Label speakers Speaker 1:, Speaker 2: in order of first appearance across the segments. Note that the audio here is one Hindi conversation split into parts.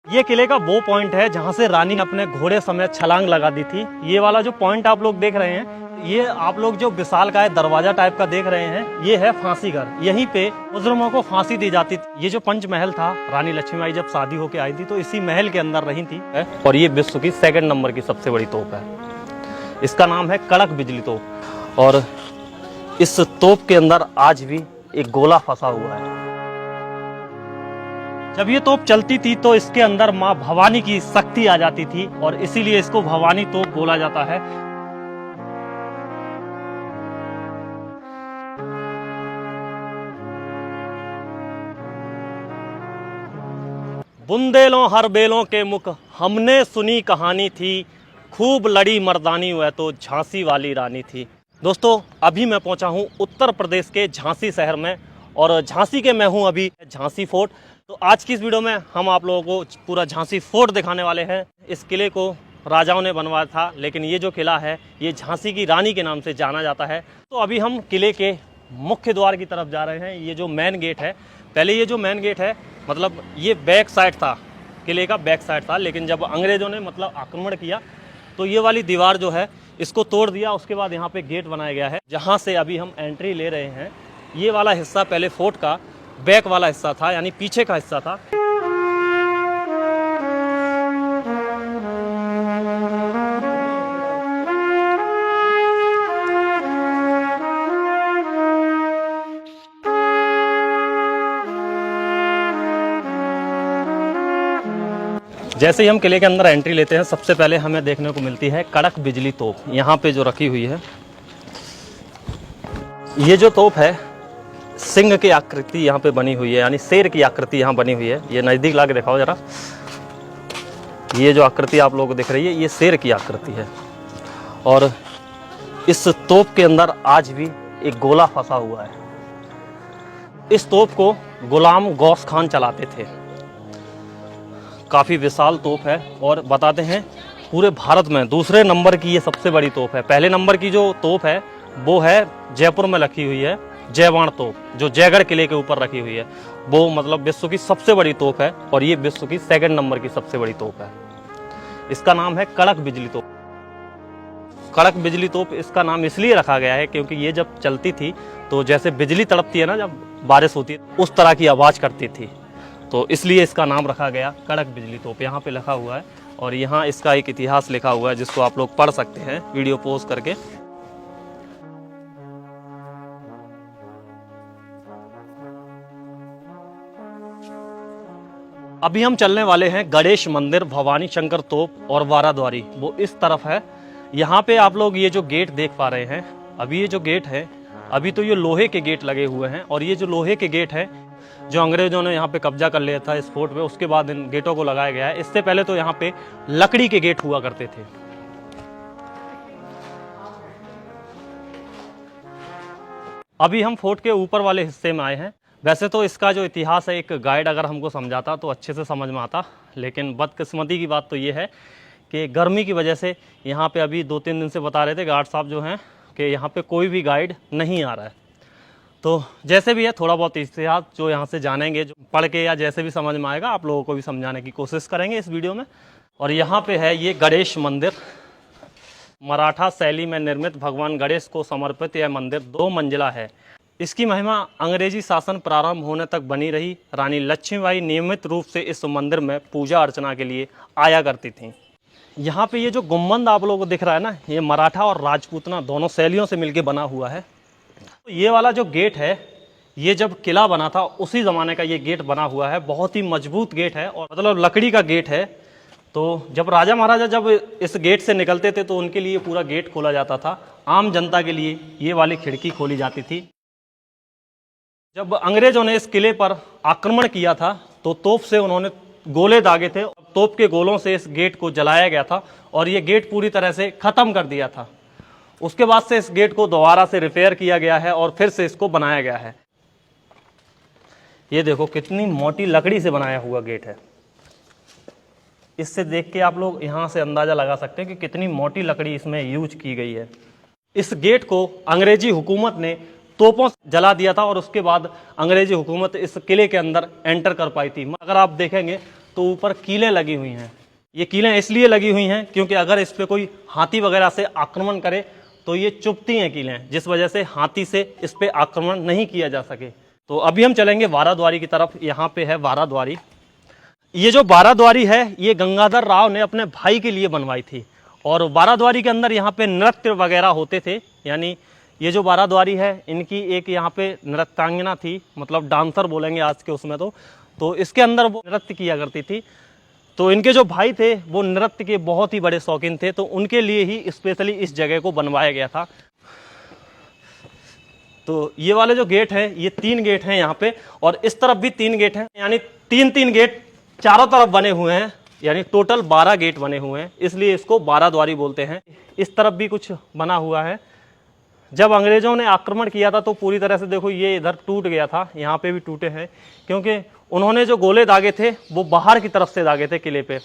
Speaker 1: ये किले का वो पॉइंट है जहाँ से रानी अपने घोड़े समेत छलांग लगा दी थी। ये वाला जो पॉइंट आप लोग देख रहे हैं, ये आप लोग जो विशालकाय दरवाजा टाइप का देख रहे हैं, ये है फांसी घर। यहीं पे मुजरिमों को फांसी दी जाती थी। ये जो पंचमहल था, रानी लक्ष्मीबाई जब शादी होके आई थी तो इसी महल के अंदर रही थी। और ये विश्व की 2nd नंबर की सबसे बड़ी तोप है। इसका नाम है कड़क बिजली तोप। और इस तोप के अंदर आज भी एक गोला फंसा हुआ है। जब ये तोप चलती थी तो इसके अंदर माँ भवानी की शक्ति आ जाती थी और इसीलिए इसको भवानी तोप बोला जाता है। बुंदेलों हर बेलों के मुख हमने सुनी कहानी थी, खूब लड़ी मर्दानी वह तो झांसी वाली रानी थी। दोस्तों, अभी मैं पहुंचा हूं उत्तर प्रदेश के झांसी शहर में और झांसी के मैं हूं अभी झांसी फोर्ट। तो आज की इस वीडियो में हम आप लोगों को पूरा झांसी फोर्ट दिखाने वाले हैं। इस किले को राजाओं ने बनवाया था, लेकिन ये जो किला है ये झांसी की रानी के नाम से जाना जाता है। तो अभी हम किले के मुख्य द्वार की तरफ जा रहे हैं। ये जो मेन गेट है, पहले ये जो मेन गेट है मतलब ये बैक साइड था, किले का बैक साइड था, लेकिन जब अंग्रेज़ों ने मतलब आक्रमण किया तो ये वाली दीवार जो है इसको तोड़ दिया। उसके बाद यहाँ पे गेट बनाया गया है जहाँ से अभी हम एंट्री ले रहे हैं। ये वाला हिस्सा पहले फोर्ट का बैक वाला हिस्सा था, यानी पीछे का हिस्सा था। जैसे ही हम किले के अंदर एंट्री लेते हैं, सबसे पहले हमें देखने को मिलती है कड़क बिजली तोप। यहाँ पे जो रखी हुई है, ये जो तोप है सिंह की आकृति यहाँ पे बनी हुई है, यानी शेर की आकृति यहाँ बनी हुई है। ये नज़दीक ला के दिखाओ जरा। ये जो आकृति आप लोगों को दिख रही है, ये शेर की आकृति है। और इस तोप के अंदर आज भी एक गोला फंसा हुआ है। इस तोप को गुलाम गौस खान चलाते थे। काफ़ी विशाल तोप है और बताते हैं पूरे भारत में दूसरे नंबर की ये सबसे बड़ी तोप है। पहले नंबर की जो तोप है वो है जयपुर में रखी हुई है, जयवाण तोप, जो जयगढ़ किले के ऊपर रखी हुई है। वो मतलब विश्व की सबसे बड़ी तोप है और ये विश्व की 2nd नंबर की सबसे बड़ी तोप है। इसका नाम है कड़क बिजली तोप। कड़क बिजली तोप इसका नाम इसलिए रखा गया है क्योंकि ये जब चलती थी तो जैसे बिजली तड़पती है ना जब बारिश होती है, उस तरह की आवाज़ करती थी, तो इसलिए इसका नाम रखा गया कड़क बिजली तोप। यहाँ पे लिखा हुआ है और यहाँ इसका एक इतिहास लिखा हुआ है जिसको आप लोग पढ़ सकते हैं वीडियो पॉज करके। अभी हम चलने वाले हैं गणेश मंदिर, भवानी शंकर तोप और वाराद्वारी, वो इस तरफ है। यहाँ पे आप लोग ये जो गेट देख पा रहे हैं, अभी ये जो गेट है, अभी तो ये लोहे के गेट लगे हुए हैं। और ये जो लोहे के गेट है जो अंग्रेजों ने यहाँ पे कब्जा कर लिया था इस फोर्ट पे, उसके बाद इन गेटों को लगाया गया है। इससे पहले तो यहाँ पे लकड़ी के गेट हुआ करते थे। अभी हम फोर्ट के ऊपर वाले हिस्से में आए हैं। वैसे तो इसका जो इतिहास है एक गाइड अगर हमको समझाता तो अच्छे से समझ में आता, लेकिन बदकिस्मती की बात तो ये है कि गर्मी की वजह से यहाँ पे अभी 2-3 दिन से बता रहे थे गार्ड साहब जो हैं कि यहाँ पे कोई भी गाइड नहीं आ रहा है। तो जैसे भी है थोड़ा बहुत इतिहास जो यहाँ से जानेंगे, जो पढ़ के या जैसे भी समझ में आएगा आप लोगों को भी समझाने की कोशिश करेंगे इस वीडियो में। और यहाँ पे है ये गणेश मंदिर। मराठा शैली में निर्मित भगवान गणेश को समर्पित यह मंदिर 2 मंजिला है। इसकी महिमा अंग्रेजी शासन प्रारंभ होने तक बनी रही। रानी लक्ष्मीबाई नियमित रूप से इस मंदिर में पूजा अर्चना के लिए आया करती थीं। यहाँ पे ये जो गुम्बद आप लोगों को दिख रहा है ना, ये मराठा और राजपूतना दोनों शैलियों से मिलकर बना हुआ है। तो ये वाला जो गेट है, ये जब किला बना था उसी ज़माने का ये गेट बना हुआ है। बहुत ही मजबूत गेट है और मतलब लकड़ी का गेट है। तो जब राजा महाराजा जब इस गेट से निकलते थे तो उनके लिए पूरा गेट खोला जाता था। आम जनता के लिए ये वाली खिड़की खोली जाती थी। जब अंग्रेजों ने इस किले पर आक्रमण किया था तो तोप से उन्होंने गोले दागे थे। तोप के गोलों से इस गेट को जलाया गया था और ये गेट पूरी तरह से ख़त्म कर दिया था। उसके बाद से इस गेट को दोबारा से रिपेयर किया गया है और फिर से इसको बनाया गया है। ये देखो कितनी मोटी लकड़ी से बनाया हुआ गेट है। इससे देख के आप लोग यहाँ से अंदाज़ा लगा सकते हैं कि कितनी मोटी लकड़ी इसमें यूज की गई है। इस गेट को अंग्रेजी हुकूमत ने तोपों से जला दिया था और उसके बाद अंग्रेजी हुकूमत इस किले के अंदर एंटर कर पाई थी। अगर आप देखेंगे तो ऊपर कीलें लगी हुई हैं। ये कीलें इसलिए लगी हुई हैं क्योंकि अगर इस पर कोई हाथी वगैरह से आक्रमण करे तो ये चुभती हैं कीलें, जिस वजह से हाथी से इस पर आक्रमण नहीं किया जा सके। तो अभी हम चलेंगे बाराद्वारी की तरफ। यहाँ पे है बाराद्वारी। ये जो बाराद्वारी है ये गंगाधर राव ने अपने भाई के लिए बनवाई थी। और बाराद्वारी के अंदर यहाँ पे नृत्य वगैरह होते थे, यानी ये जो बाराद्वारी है इनकी एक यहाँ पे नृत्यांगना थी, मतलब डांसर बोलेंगे आज के उसमें। तो इसके अंदर वो नृत्य किया करती थी। तो इनके जो भाई थे वो नृत्य के बहुत ही बड़े शौकीन थे, तो उनके लिए ही स्पेशली इस जगह को बनवाया गया था। तो ये वाले जो गेट है, ये 3 गेट हैं यहाँ पे, और इस तरफ भी 3 गेट हैं, यानी 3-3 गेट चारों तरफ बने हुए हैं, यानी टोटल 12 गेट बने हुए हैं, इसलिए इसको बाराद्वारी बोलते हैं। इस तरफ भी कुछ बना हुआ है। जब अंग्रेजों ने आक्रमण किया था तो पूरी तरह से देखो ये इधर टूट गया था, यहाँ पे भी टूटे हैं, क्योंकि उन्होंने जो गोले दागे थे वो बाहर की तरफ से दागे थे किले पे।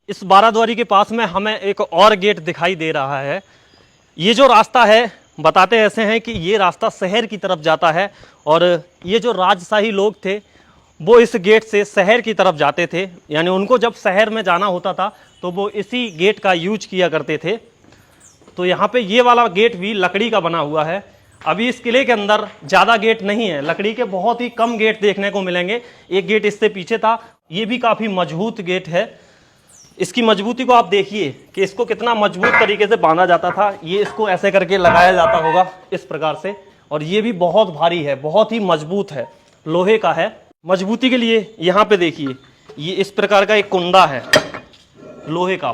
Speaker 1: इस बाराद्वारी के पास में हमें एक और गेट दिखाई दे रहा है। ये जो रास्ता है, बताते ऐसे हैं कि ये रास्ता शहर की तरफ जाता है, और ये जो राजशाही लोग थे वो इस गेट से शहर की तरफ जाते थे, यानी उनको जब शहर में जाना होता था तो वो इसी गेट का यूज किया करते थे। तो यहाँ पे ये वाला गेट भी लकड़ी का बना हुआ है। अभी इस किले के अंदर ज़्यादा गेट नहीं है, लकड़ी के बहुत ही कम गेट देखने को मिलेंगे। एक गेट इससे पीछे था, ये भी काफ़ी मजबूत गेट है। इसकी मजबूती को आप देखिए कि इसको कितना मजबूत तरीके से बांधा जाता था। ये इसको ऐसे करके लगाया जाता होगा इस प्रकार से, और ये भी बहुत भारी है, बहुत ही मजबूत है, लोहे का है। मजबूती के लिए यहाँ पे देखिए, ये इस प्रकार का एक कुंडा है लोहे का।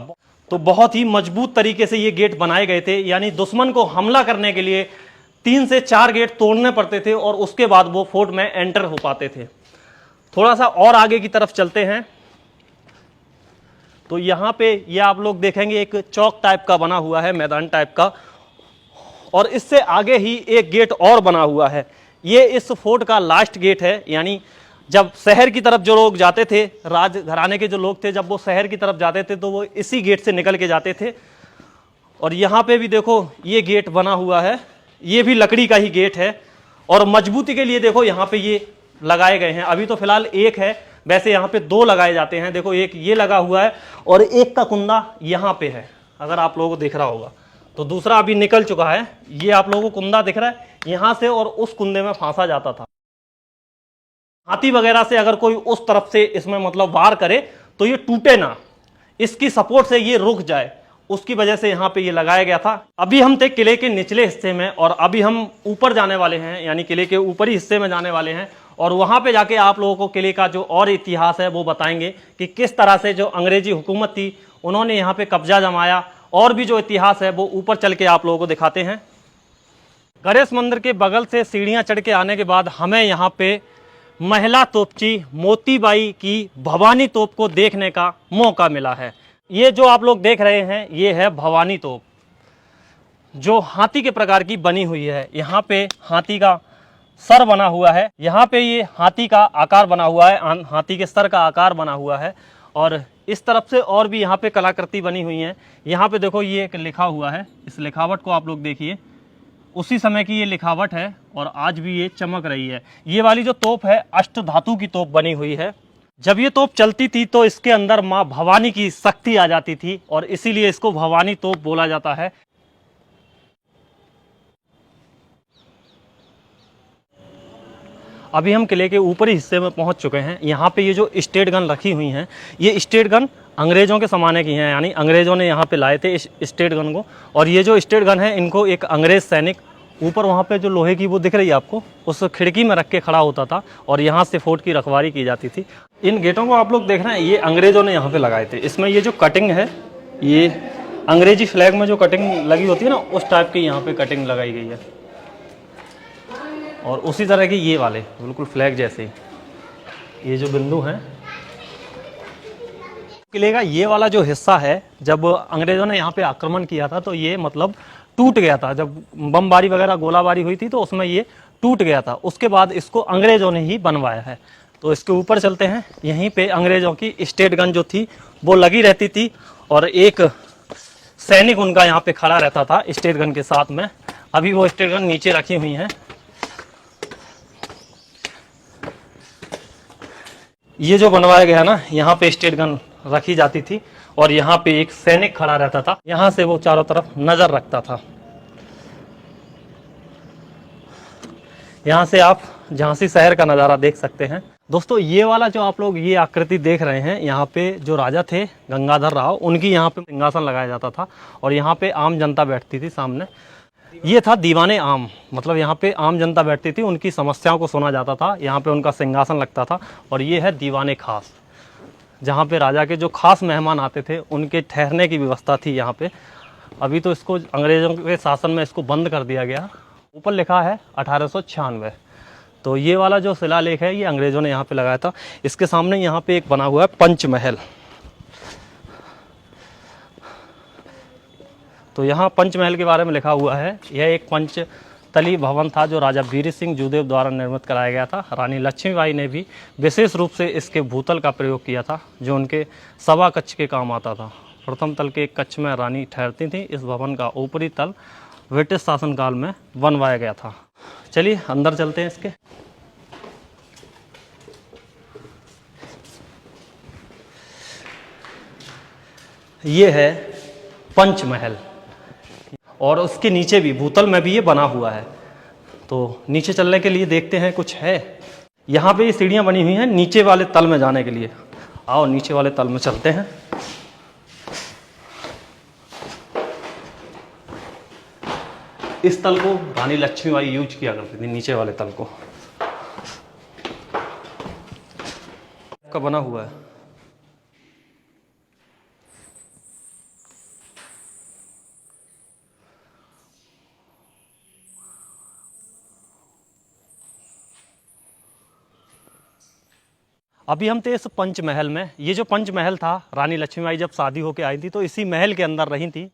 Speaker 1: तो बहुत ही मजबूत तरीके से ये गेट बनाए गए थे, यानी दुश्मन को हमला करने के लिए 3 से 4 गेट तोड़ने पड़ते थे और उसके बाद वो फोर्ट में एंटर हो पाते थे। थोड़ा सा और आगे की तरफ चलते हैं तो यहाँ पे ये आप लोग देखेंगे एक चौक टाइप का बना हुआ है, मैदान टाइप का, और इससे आगे ही एक गेट और बना हुआ है। ये इस फोर्ट का लास्ट गेट है, यानी जब शहर की तरफ जो लोग जाते थे, राज घराने के जो लोग थे, जब वो शहर की तरफ जाते थे तो वो इसी गेट से निकल के जाते थे। और यहाँ पे भी देखो ये गेट बना हुआ है, ये भी लकड़ी का ही गेट है, और मजबूती के लिए देखो यहाँ पे ये लगाए गए हैं। अभी तो फिलहाल एक है, वैसे यहाँ पे 2 लगाए जाते हैं। देखो एक ये लगा हुआ है और एक का कुंदा यहाँ पे है, अगर आप लोगों को दिख रहा होगा। तो दूसरा अभी निकल चुका है, ये आप लोगों को कुंदा दिख रहा है यहाँ से, और उस कुंदे में फांसा जाता था। हाथी वगैरह से अगर कोई उस तरफ से इसमें मतलब वार करे तो ये टूटे ना, इसकी सपोर्ट से ये रुक जाए, उसकी वजह से यहाँ पे ये लगाया गया था। अभी हम थे किले के निचले हिस्से में, और अभी हम ऊपर जाने वाले हैं, यानी किले के ऊपरी हिस्से में जाने वाले हैं, और वहाँ पे जाके आप लोगों को किले का जो और इतिहास है वो बताएंगे कि किस तरह से जो अंग्रेजी हुकूमत थी उन्होंने यहाँ पे कब्जा जमाया, और भी जो इतिहास है वो ऊपर चल के आप लोगों को दिखाते हैं। गणेश मंदिर के बगल से सीढ़ियाँ चढ़ के आने के बाद हमें यहाँ पे महिला तोपची मोतीबाई की भवानी तोप को देखने का मौका मिला है। ये जो आप लोग देख रहे हैं ये है भवानी तोप, जो हाथी के प्रकार की बनी हुई है। यहाँ पे हाथी का सर बना हुआ है, यहाँ पे ये हाथी का आकार बना हुआ है, हाथी के सर का आकार बना हुआ है, और इस तरफ से और भी यहाँ पे कलाकृति बनी हुई है। यहाँ पे देखो ये एक लिखा हुआ है, इस लिखावट को आप लोग देखिए, उसी समय की ये लिखावट है और आज भी ये चमक रही है। ये वाली जो तोप है अष्ट धातु की तोप बनी हुई है। जब ये तोप चलती थी तो इसके अंदर माँ भवानी की शक्ति आ जाती थी, और इसीलिए इसको भवानी तोप बोला जाता है। अभी हम किले के ऊपरी हिस्से में पहुंच चुके हैं। यहाँ पे ये जो स्टेट गन रखी हुई हैं, ये स्टेट गन अंग्रेज़ों के ज़माने की हैं, यानी अंग्रेज़ों ने यहाँ पे लाए थे इस स्टेट गन को। और ये जो स्टेट गन है इनको एक अंग्रेज़ सैनिक ऊपर वहाँ पे जो लोहे की वो दिख रही है आपको, उस खिड़की में रख के खड़ा होता था, और यहाँ से फोर्ट की रखवारी की जाती थी। इन गेटों को आप लोग देख रहे हैं, ये अंग्रेज़ों ने यहाँ पे लगाए थे। इसमें ये जो कटिंग है, ये अंग्रेजी फ्लैग में जो कटिंग लगी होती है ना, उस टाइप की यहाँ पे कटिंग लगाई गई है। और उसी तरह के ये वाले बिल्कुल फ्लैग जैसे ये जो बिंदु हैं। किले का ये वाला जो हिस्सा है, जब अंग्रेज़ों ने यहाँ पे आक्रमण किया था तो ये मतलब टूट गया था। जब बमबारी वगैरह गोलाबारी हुई थी तो उसमें ये टूट गया था। उसके बाद इसको अंग्रेज़ों ने ही बनवाया है। तो इसके ऊपर चलते हैं। यहीं पे अंग्रेज़ों की स्टेट गन जो थी वो लगी रहती थी, और एक सैनिक उनका यहाँ पे खड़ा रहता था स्टेट गन के साथ में। अभी वो स्टेट गन नीचे रखी हुई हैं। ये जो बनवाया गया ना, यहाँ पे स्टेट गन रखी जाती थी और यहाँ पे एक सैनिक खड़ा रहता था। यहाँ से वो चारों तरफ नजर रखता था। यहाँ से आप झांसी शहर का नज़ारा देख सकते हैं। दोस्तों ये वाला जो आप लोग ये आकृति देख रहे हैं, यहाँ पे जो राजा थे गंगाधर राव, उनकी यहाँ पे सिंहासन लगाया जाता था और यहाँ पे आम जनता बैठती थी सामने। ये था दीवाने आम, मतलब यहाँ पे आम जनता बैठती थी, उनकी समस्याओं को सुना जाता था, यहाँ पे उनका सिंहासन लगता था। और ये है दीवाने खास, जहाँ पे राजा के जो खास मेहमान आते थे उनके ठहरने की व्यवस्था थी यहाँ पे। अभी तो इसको अंग्रेज़ों के शासन में इसको बंद कर दिया गया। ऊपर लिखा है 1896। तो ये वाला जो शिलालेख है ये अंग्रेज़ों ने यहाँ पे लगाया था। इसके सामने यहाँ पे एक बना हुआ है पंचमहल। तो यहाँ पंचमहल के बारे में लिखा हुआ है। यह एक पंचतली भवन था जो राजा वीर सिंह जूदेव द्वारा निर्मित कराया गया था। रानी लक्ष्मीबाई ने भी विशेष रूप से इसके भूतल का प्रयोग किया था जो उनके सभा कक्ष के काम आता था। प्रथम तल के एक कक्ष में रानी ठहरती थी। इस भवन का ऊपरी तल ब्रिटिश शासनकाल में बनवाया गया था। चलिए अंदर चलते हैं इसके। ये है पंचमहल और उसके नीचे भी भूतल में भी ये बना हुआ है। तो नीचे चलने के लिए देखते हैं कुछ है। यहाँ पे ये सीढ़ियाँ बनी हुई हैं नीचे वाले तल में जाने के लिए। आओ नीचे वाले तल में चलते हैं। इस तल को रानी लक्ष्मीबाई यूज किया करती थी, नीचे वाले तल को का बना हुआ है। अभी हम थे इस पंचमहल में। ये जो पंचमहल था, रानी लक्ष्मीबाई जब शादी होकर आई थी तो इसी महल के अंदर रही थी।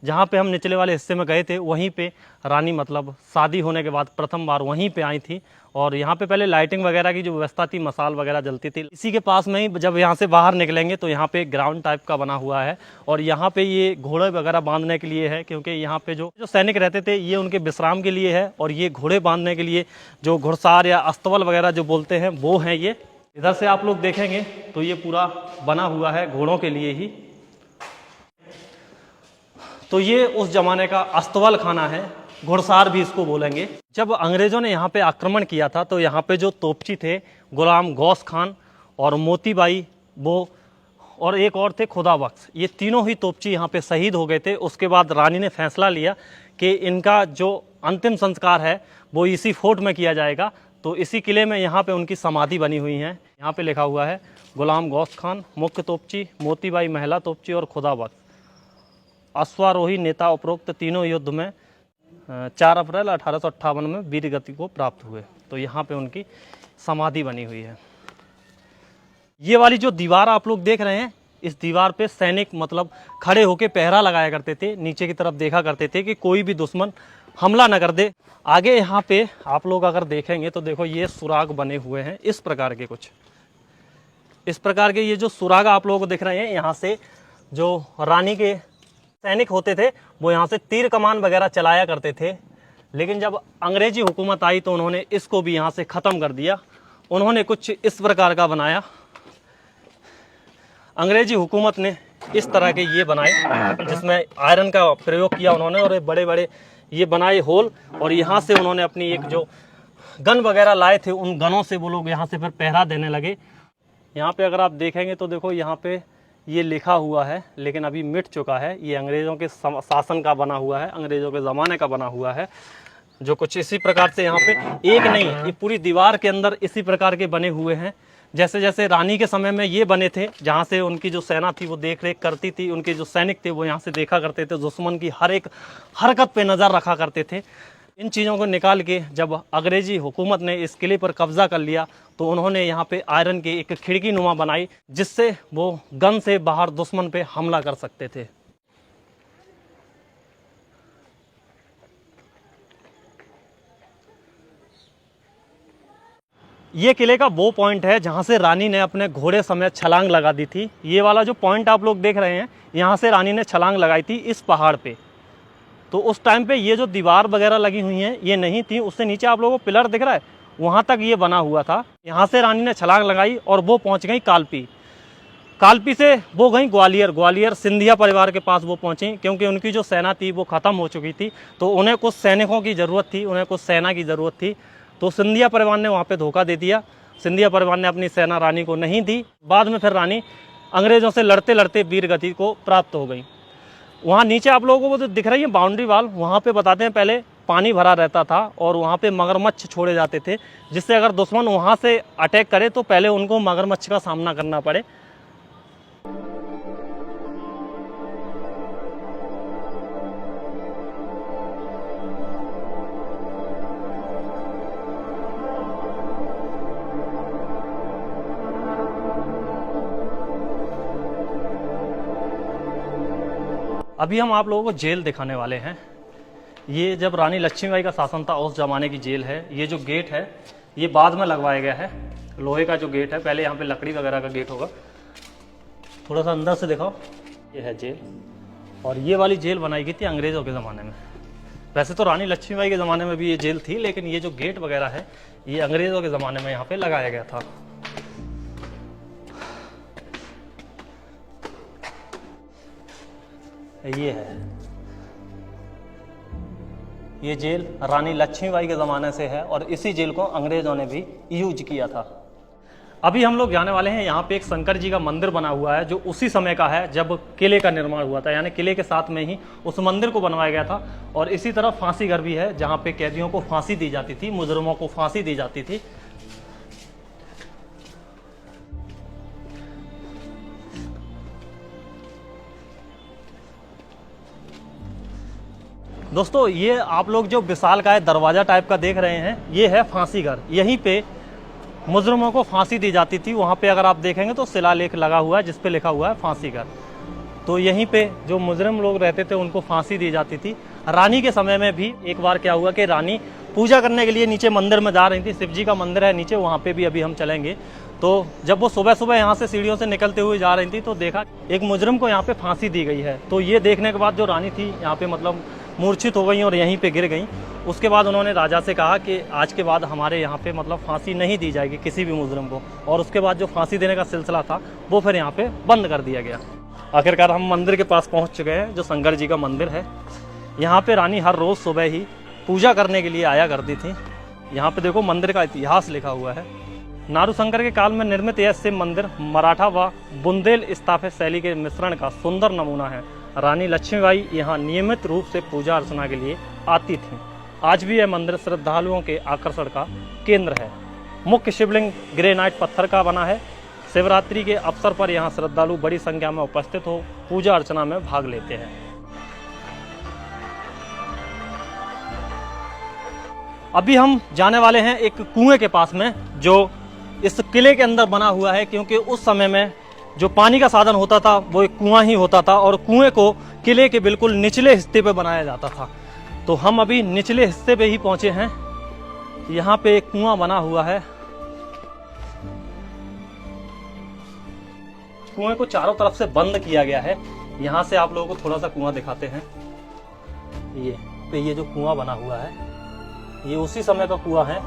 Speaker 1: जहाँ पे हम निचले वाले हिस्से में गए थे वहीं पे रानी मतलब शादी होने के बाद प्रथम बार वहीं पे आई थी। और यहाँ पे पहले लाइटिंग वगैरह की जो व्यवस्था थी, मसाल वगैरह जलती थी। इसी के पास में ही जब यहाँ से बाहर निकलेंगे तो यहाँ पे एक ग्राउंड टाइप का बना हुआ है और यहाँ पे ये घोड़े वगैरह बांधने के लिए है, क्योंकि यहाँ पे जो सैनिक रहते थे ये उनके विश्राम के लिए है। और ये घोड़े बांधने के लिए जो घुड़सार या अस्तबल वगैरह जो बोलते हैं वो हैं ये। इधर से आप लोग देखेंगे तो ये पूरा बना हुआ है घोड़ों के लिए ही। तो ये उस जमाने का अस्तबल खाना है, घुड़सार भी इसको बोलेंगे। जब अंग्रेजों ने यहाँ पे आक्रमण किया था तो यहाँ पे जो तोपची थे गुलाम गौस खान और मोतीबाई वो और एक और थे खुदा बख्श, ये तीनों ही तोपची यहाँ पे शहीद हो गए थे। उसके बाद रानी ने फैसला लिया कि इनका जो अंतिम संस्कार है वो इसी फोर्ट में किया जाएगा। तो इसी किले में यहाँ पे उनकी समाधि बनी हुई है। यहाँ पे लिखा हुआ है गुलाम गौस खान मुख्य तोपची, मोतीबाई महिला तोपची और खुदा बख्श अश्वारोही नेता उपरोक्त तीनों युद्ध में 4 अप्रैल 1858 में वीर गति को प्राप्त हुए। तो यहाँ पे उनकी समाधि बनी हुई है। ये वाली जो दीवार आप लोग देख रहे हैं, इस दीवार पे सैनिक मतलब खड़े होकर पहरा लगाया करते थे, नीचे की तरफ देखा करते थे कि कोई भी दुश्मन हमला न कर दे। आगे यहाँ पे आप लोग अगर देखेंगे तो देखो ये सुराग बने हुए हैं इस प्रकार के, कुछ इस प्रकार के ये जो सुराग आप लोगों को दिख रहे हैं, यहाँ से जो रानी के सैनिक होते थे वो यहाँ से तीर कमान वगैरह चलाया करते थे। लेकिन जब अंग्रेजी हुकूमत आई तो उन्होंने इसको भी यहाँ से ख़त्म कर दिया। उन्होंने कुछ इस प्रकार का बनाया। अंग्रेजी हुकूमत ने इस तरह के ये बनाए जिसमें आयरन का प्रयोग किया उन्होंने, और बड़े बड़े ये बनाए होल। और यहाँ से उन्होंने अपनी एक जो गन वगैरह लाए थे उन गनों से वो लोग यहाँ से फिर पहरा देने लगे। यहाँ पे अगर आप देखेंगे तो देखो यहाँ पे ये लिखा हुआ है, लेकिन अभी मिट चुका है। ये अंग्रेज़ों के शासन का बना हुआ है, अंग्रेज़ों के ज़माने का बना हुआ है। जो कुछ इसी प्रकार से यहाँ पे एक नहीं, ये पूरी दीवार के अंदर इसी प्रकार के बने हुए हैं। जैसे जैसे रानी के समय में ये बने थे, जहाँ से उनकी जो सेना थी वो देख रेख करती थी, उनके जो सैनिक थे वो यहाँ से देखा करते थे, दुश्मन की हर एक हरकत पे नज़र रखा करते थे। इन चीज़ों को निकाल के जब अंग्रेजी हुकूमत ने इस किले पर कब्जा कर लिया तो उन्होंने यहाँ पे आयरन की एक खिड़की नुमा बनाई जिससे वो गन से बाहर दुश्मन पे हमला कर सकते थे। ये किले का वो पॉइंट है जहाँ से रानी ने अपने घोड़े समेत छलांग लगा दी थी। ये वाला जो पॉइंट आप लोग देख रहे हैं, यहाँ से रानी ने छलांग लगाई थी इस पहाड़ पे। तो उस टाइम पे ये जो दीवार वगैरह लगी हुई हैं ये नहीं थी, उससे नीचे आप लोगों को पिलर दिख रहा है, वहाँ तक ये बना हुआ था। यहाँ से रानी ने छलांग लगाई और वो पहुँच गई कालपी। कालपी से वो गई ग्वालियर। ग्वालियर सिंधिया परिवार के पास वो पहुँची, क्योंकि उनकी जो सेना थी वो ख़त्म हो चुकी थी, तो उन्हें कुछ सैनिकों की ज़रूरत थी, उन्हें कुछ सेना की ज़रूरत थी। तो सिंधिया परिवार ने वहाँ पे धोखा दे दिया। सिंधिया परिवार ने अपनी सेना रानी को नहीं दी। बाद में फिर रानी अंग्रेज़ों से लड़ते लड़ते वीर गति को प्राप्त हो गई। वहाँ नीचे आप लोगों को जो दिख रही है बाउंड्री वाल, वहाँ पे बताते हैं पहले पानी भरा रहता था और वहाँ पे मगरमच्छ छोड़े जाते थे, जिससे अगर दुश्मन वहाँ से अटैक करे तो पहले उनको मगरमच्छ का सामना करना पड़े। अभी हम आप लोगों को जेल दिखाने वाले हैं। ये जब रानी लक्ष्मीबाई का शासन था उस जमाने की जेल है। ये जो गेट है ये बाद में लगवाया गया है, लोहे का जो गेट है, पहले यहाँ पे लकड़ी वगैरह का गेट होगा। थोड़ा सा अंदर से दिखाओ, ये है जेल। और ये वाली जेल बनाई गई थी अंग्रेज़ों के ज़माने में। वैसे तो रानी लक्ष्मीबाई के ज़माने में भी ये जेल थी, लेकिन ये जो गेट वगैरह है ये अंग्रेज़ों के ज़माने में यहाँ पे लगाया गया था। ये है, ये जेल रानी लक्ष्मीबाई के ज़माने से है और इसी जेल को अंग्रेज़ों ने भी यूज किया था। अभी हम लोग जाने वाले हैं, यहाँ पे एक शंकर जी का मंदिर बना हुआ है जो उसी समय का है जब किले का निर्माण हुआ था, यानी किले के साथ में ही उस मंदिर को बनवाया गया था। और इसी तरह फांसी घर भी है जहाँ पे कैदियों को फांसी दी जाती थी, मुजरिमों को फांसी दी जाती थी। दोस्तों ये आप लोग जो विशालकाय दरवाज़ा टाइप का देख रहे हैं ये है फांसी घर। यहीं पे मुजरिमों को फांसी दी जाती थी। वहाँ पे अगर आप देखेंगे तो शिलालेख लगा हुआ है जिस पे लिखा हुआ है फांसी घर। तो यहीं पे जो मुजरिम लोग रहते थे उनको फांसी दी जाती थी। रानी के समय में भी एक बार क्या हुआ कि रानी पूजा करने के लिए नीचे मंदिर में जा रही थी। शिव जी का मंदिर है नीचे, वहाँ पे भी अभी हम चलेंगे। तो जब वो सुबह सुबह यहाँ से सीढ़ियों से निकलते हुए जा रही थी तो देखा एक मुजरिम को यहाँ पे फांसी दी गई है। तो ये देखने के बाद जो रानी थी यहाँ पे मतलब मूर्छित हो गई और यहीं पे गिर गई। उसके बाद उन्होंने राजा से कहा कि आज के बाद हमारे यहाँ पे मतलब फांसी नहीं दी जाएगी किसी भी मुजरिम को। और उसके बाद जो फांसी देने का सिलसिला था वो फिर यहाँ पे बंद कर दिया गया। आखिरकार हम मंदिर के पास पहुँच चुके हैं जो शंकर जी का मंदिर है। यहाँ पे रानी हर रोज़ सुबह ही पूजा करने के लिए आया करती थी। यहाँ पे देखो मंदिर का इतिहास लिखा हुआ है। नारूशंकर के काल में निर्मित यह शिव मंदिर मराठा व बुंदेल स्थापत्य शैली के मिश्रण का सुंदर नमूना है। रानी लक्ष्मीबाई यहाँ नियमित रूप से पूजा अर्चना के लिए आती थीं। आज भी यह मंदिर श्रद्धालुओं के आकर्षण का केंद्र है। मुख्य शिवलिंग ग्रेनाइट पत्थर का बना है। शिवरात्रि के अवसर पर यहाँ श्रद्धालु बड़ी संख्या में उपस्थित हो पूजा अर्चना में भाग लेते हैं। अभी हम जाने वाले हैं एक कुएं के पास में जो इस किले के अंदर बना हुआ है, क्योंकि उस समय में जो पानी का साधन होता था वो एक कुआं ही होता था और कुएं को किले के बिल्कुल निचले हिस्से पे बनाया जाता था। तो हम अभी निचले हिस्से पे ही पहुंचे हैं। यहाँ पे एक कुआं बना हुआ है। कुएं को चारों तरफ से बंद किया गया है। यहाँ से आप लोगों को थोड़ा सा कुआं दिखाते हैं। ये जो कुआं बना हुआ है ये उसी समय का कुआं है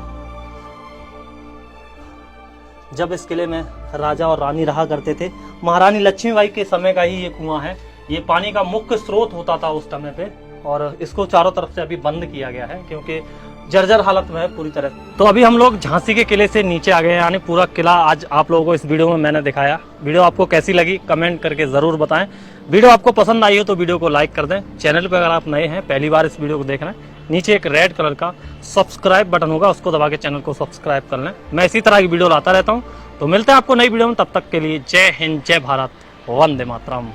Speaker 1: जब इस किले में राजा और रानी रहा करते थे। महारानी लक्ष्मीबाई के समय का ही ये कुआं है। ये पानी का मुख्य स्रोत होता था उस समय पे और इसको चारों तरफ से अभी बंद किया गया है क्योंकि जर्जर हालत में है पूरी तरह। तो अभी हम लोग झांसी के किले से नीचे आ गए हैं, यानी पूरा किला आज आप लोगों को इस वीडियो में मैंने दिखाया। वीडियो आपको कैसी लगी कमेंट करके ज़रूर बताएं। वीडियो आपको पसंद आई हो तो वीडियो को लाइक कर दें। चैनल पर अगर आप नए हैं, पहली बार इस वीडियो को देख रहे हैं, नीचे एक रेड कलर का सब्सक्राइब बटन होगा, उसको दबा के चैनल को सब्सक्राइब कर लें। मैं इसी तरह की वीडियो लाता रहता हूँ। तो मिलते हैं आपको नई वीडियो में, तब तक के लिए जय हिंद, जय भारत, वंदे मातरम।